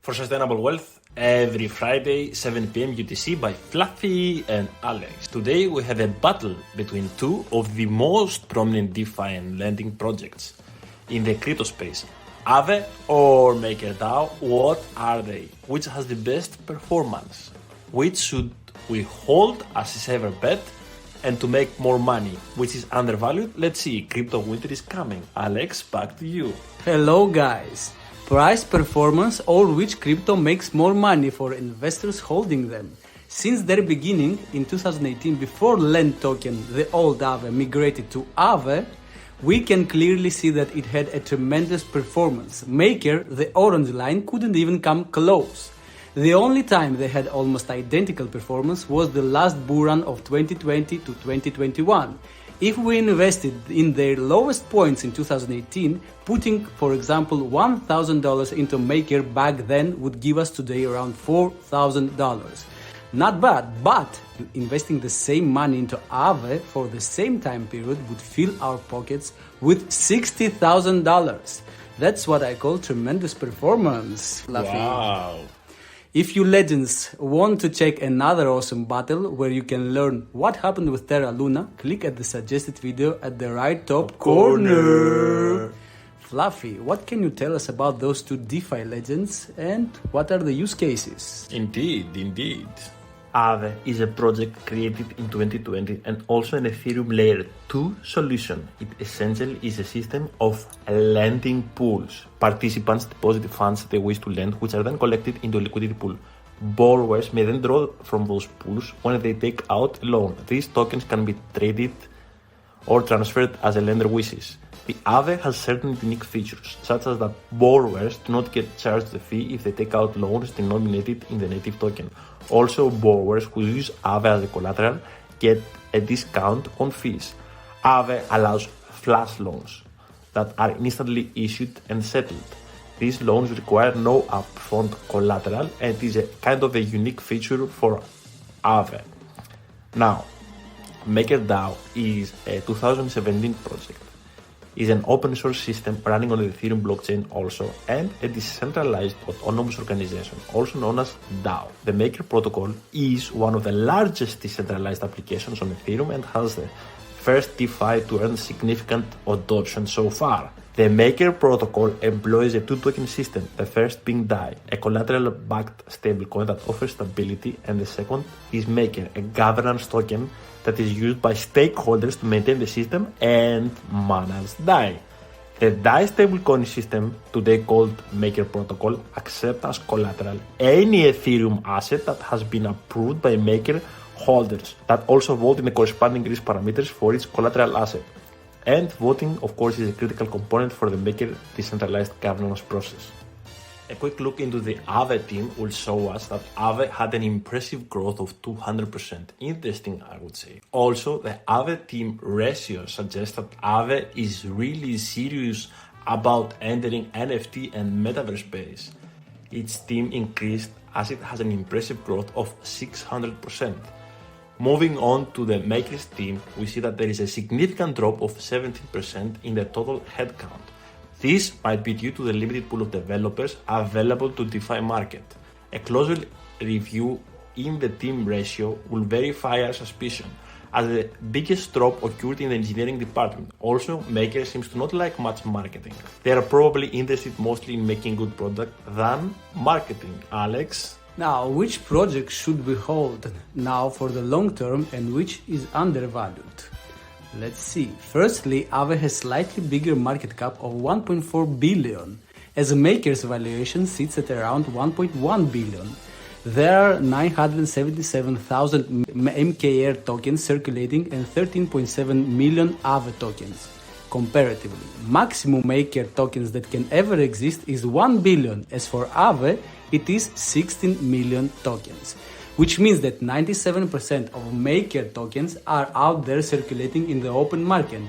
for Sustainable Wealth every Friday, 7 p.m. UTC by Fluffy and Alex. Today we have a battle between two of the most prominent DeFi and lending projects in the crypto space. AAVE or MAKER DAO, what are they? Which has the best performance? Which should we hold as a safer bet? And to make more money, which is undervalued? Let's see, crypto winter is coming. Alex, back to you. Hello guys. Price performance or which crypto makes more money for investors holding them. Since their beginning in 2018, before Lend token, the old AAVE, migrated to AAVE, we can clearly see that it had a tremendous performance. Maker, the orange line, couldn't even come close. The only time they had almost identical performance was the last bull run of 2020 to 2021. If we invested in their lowest points in 2018, putting, for example, $1,000 into Maker back then would give us today around $4,000. Not bad, but investing the same money into AAVE for the same time period would fill our pockets with $60,000. That's what I call tremendous performance, Fluffy. Wow. If you legends want to check another awesome battle where you can learn what happened with Terra Luna, click at the suggested video at the right top corner. Fluffy, what can you tell us about those two DeFi legends and what are the use cases? Indeed. AAVE is a project created in 2020 and also an Ethereum layer 2 solution. It essentially is a system of lending pools. Participants deposit the funds they wish to lend, which are then collected into a liquidity pool. Borrowers may then draw from those pools when they take out a loan. These tokens can be traded or transferred as a lender wishes. The AAVE has certain unique features, such as that borrowers do not get charged a fee if they take out loans denominated in the native token. Also, borrowers who use AAVE as a collateral get a discount on fees. AAVE allows flash loans that are instantly issued and settled. These loans require no upfront collateral and is a kind of a unique feature for AAVE. Now, MAKER DAO is a 2017 project. Is an open source system running on the Ethereum blockchain also, and a decentralized autonomous organization, also known as DAO. The Maker protocol is one of the largest decentralized applications on Ethereum and has the first DeFi to earn significant adoption so far. The Maker protocol employs a two-token system, the first being DAI, a collateral-backed stablecoin that offers stability, and the second is Maker, a governance token that is used by stakeholders to maintain the system and manage DAI. The DAI stablecoin system, today called Maker Protocol, accepts as collateral any Ethereum asset that has been approved by Maker holders that also vote in the corresponding risk parameters for each collateral asset. And voting, of course, is a critical component for the Maker decentralized governance process. A quick look into the AAVE team will show us that AAVE had an impressive growth of 200%. Interesting, I would say. Also, the AAVE team ratio suggests that AAVE is really serious about entering NFT and metaverse space. Its team increased as it has an impressive growth of 600%. Moving on to the Makers team, we see that there is a significant drop of 17% in the total headcount. This might be due to the limited pool of developers available to DeFi market. A closer review in the team ratio will verify our suspicion, as the biggest drop occurred in the engineering department. Also, Maker seems to not like much marketing. They are probably interested mostly in making good product than marketing. Alex? Now, which project should we hold now for the long term and which is undervalued? Let's see. Firstly, AAVE has slightly bigger market cap of 1.4 billion, as Maker's valuation sits at around 1.1 billion. There are 977,000 MKR tokens circulating and 13.7 million AAVE tokens. Comparatively, maximum Maker tokens that can ever exist is 1 billion, as for AAVE, it is 16 million tokens. Which means that 97% of Maker tokens are out there circulating in the open market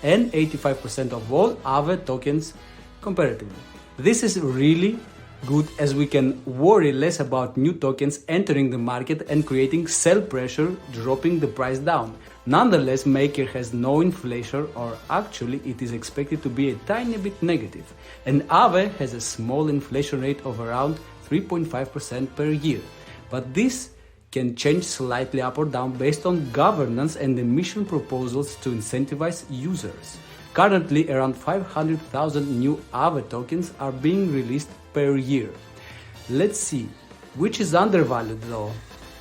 and 85% of all AAVE tokens comparatively. This is really good, as we can worry less about new tokens entering the market and creating sell pressure, dropping the price down. Nonetheless, Maker has no inflation, or actually it is expected to be a tiny bit negative, and AAVE has a small inflation rate of around 3.5% per year. But this can change slightly up or down based on governance and emission proposals to incentivize users. Currently, around 500,000 new AAVE tokens are being released per year. Let's see, which is undervalued though?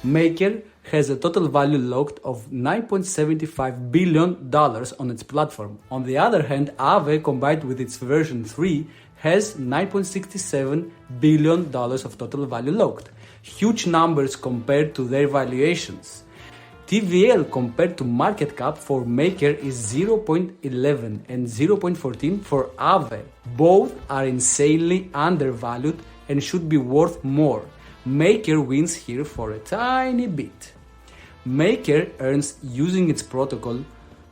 Maker has a total value locked of $9.75 billion on its platform. On the other hand, AAVE combined with its version 3 has $9.67 billion of total value locked. Huge numbers compared to their valuations. TVL compared to market cap for Maker is 0.11 and 0.14 for AAVE. Both are insanely undervalued and should be worth more. Maker wins here for a tiny bit. Maker earns using its protocol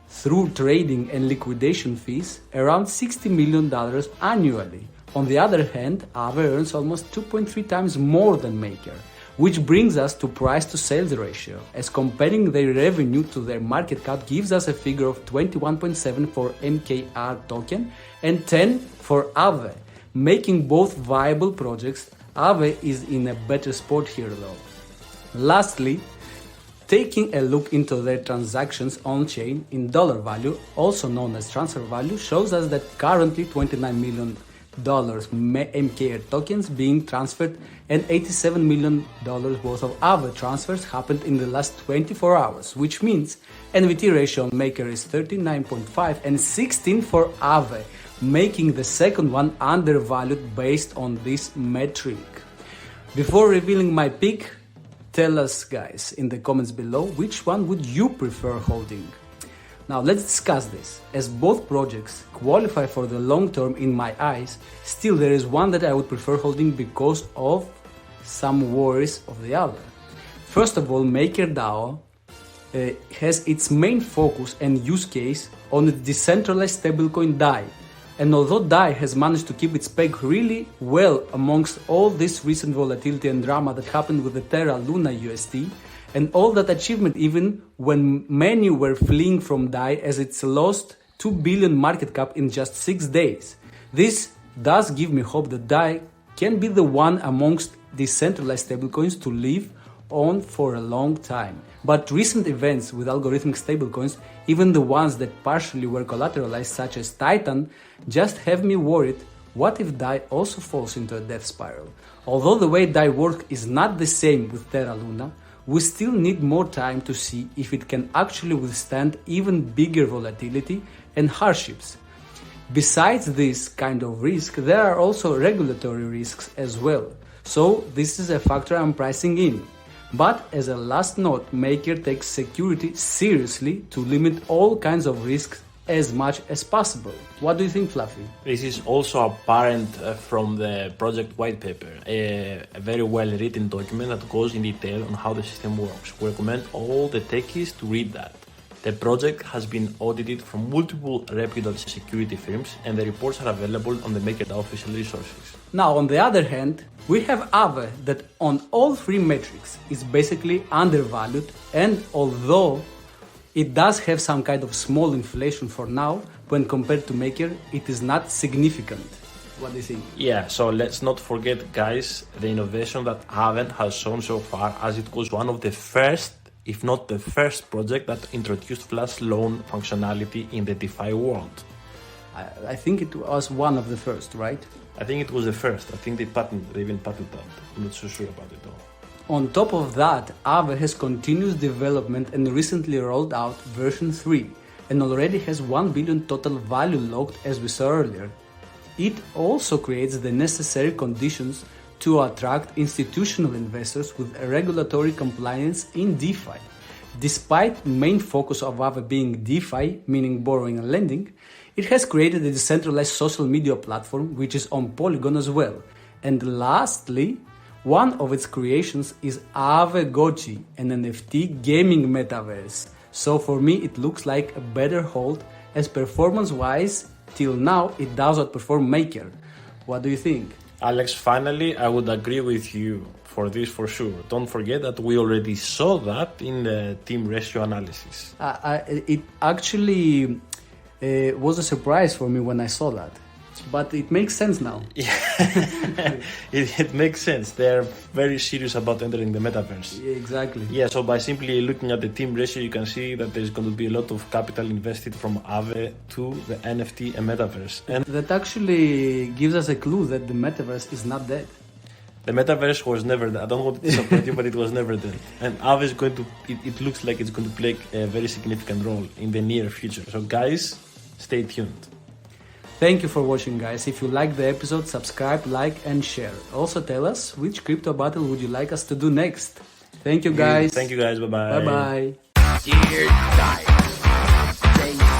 through trading and liquidation fees around $60 million annually. On the other hand, AAVE earns almost 2.3 times more than Maker, which brings us to price to sales ratio, as comparing their revenue to their market cap gives us a figure of 21.7 for MKR token and 10 for AAVE, making both viable projects. AAVE is in a better spot here though. Lastly, taking a look into their transactions on-chain in dollar value, also known as transfer value, shows us that currently $29 million MKR tokens being transferred and $87 million worth of AAVE transfers happened in the last 24 hours, which means NVT ratio on Maker is 39.5 and 16 for AAVE, making the second one undervalued based on this metric. Before revealing my pick, tell us guys in the comments below which one would you prefer holding. Now let's discuss this. As both projects qualify for the long term in my eyes, still there is one that I would prefer holding because of some worries of the other. First of all, Maker DAO has its main focus and use case on its decentralized stablecoin DAI. And although DAI has managed to keep its peg really well amongst all this recent volatility and drama that happened with the Terra Luna UST, and all that achievement even when many were fleeing from DAI as it's lost 2 billion market cap in just 6 days. This does give me hope that DAI can be the one amongst decentralized stablecoins to live on for a long time. But recent events with algorithmic stablecoins, even the ones that partially were collateralized such as Titan, just have me worried. What if DAI also falls into a death spiral? Although the way DAI works is not the same with Terra Luna, we still need more time to see if it can actually withstand even bigger volatility and hardships. Besides this kind of risk, there are also regulatory risks as well. So this is a factor I'm pricing in. But as a last note, Maker takes security seriously to limit all kinds of risks as much as possible. What do you think, Fluffy? This is also apparent from the project white paper, a very well written document that goes in detail on how the system works. We recommend all the techies to read that. The project has been audited from multiple reputable security firms and the reports are available on the Maker DAO official resources. Now, on the other hand, we have AAVE that on all three metrics is basically undervalued, and although it does have some kind of small inflation for now, when compared to Maker, it is not significant. What do you think? Yeah, so let's not forget, guys, the innovation that AAVE has shown so far, as it was one of the first, if not the first project that introduced flash loan functionality in the DeFi world. I think it was one of the first, right? I think it was the first. I think they even patented that. I'm not so sure about it though. On top of that, AAVE has continuous development and recently rolled out version 3 and already has 1 billion total value locked, as we saw earlier. It also creates the necessary conditions to attract institutional investors with a regulatory compliance in DeFi. Despite main focus of AAVE being DeFi, meaning borrowing and lending, it has created a decentralized social media platform which is on Polygon as well. And lastly, one of its creations is AAVE Gochi, an NFT gaming metaverse. So for me it looks like a better hold, as performance-wise, till now it does outperform Maker. What do you think? Alex, finally, I would agree with you for this for sure. Don't forget that we already saw that in the team ratio analysis. It actually was a surprise for me when I saw that. But it makes sense now. It makes sense. They're very serious about entering the metaverse. Exactly. Yeah, so by simply looking at the team ratio, you can see that there's going to be a lot of capital invested from AAVE to the NFT and metaverse. And that actually gives us a clue that the metaverse is not dead. The metaverse was never dead. I don't want to disappoint you, but it was never dead. And AAVE is going to, it looks like it's going to play a very significant role in the near future. So guys, stay tuned. Thank you for watching, guys. If you liked the episode, subscribe, like and share. Also tell us which crypto battle would you like us to do next. Thank you, guys. Thank you, guys. Bye-bye. Bye-bye. Dear Diet.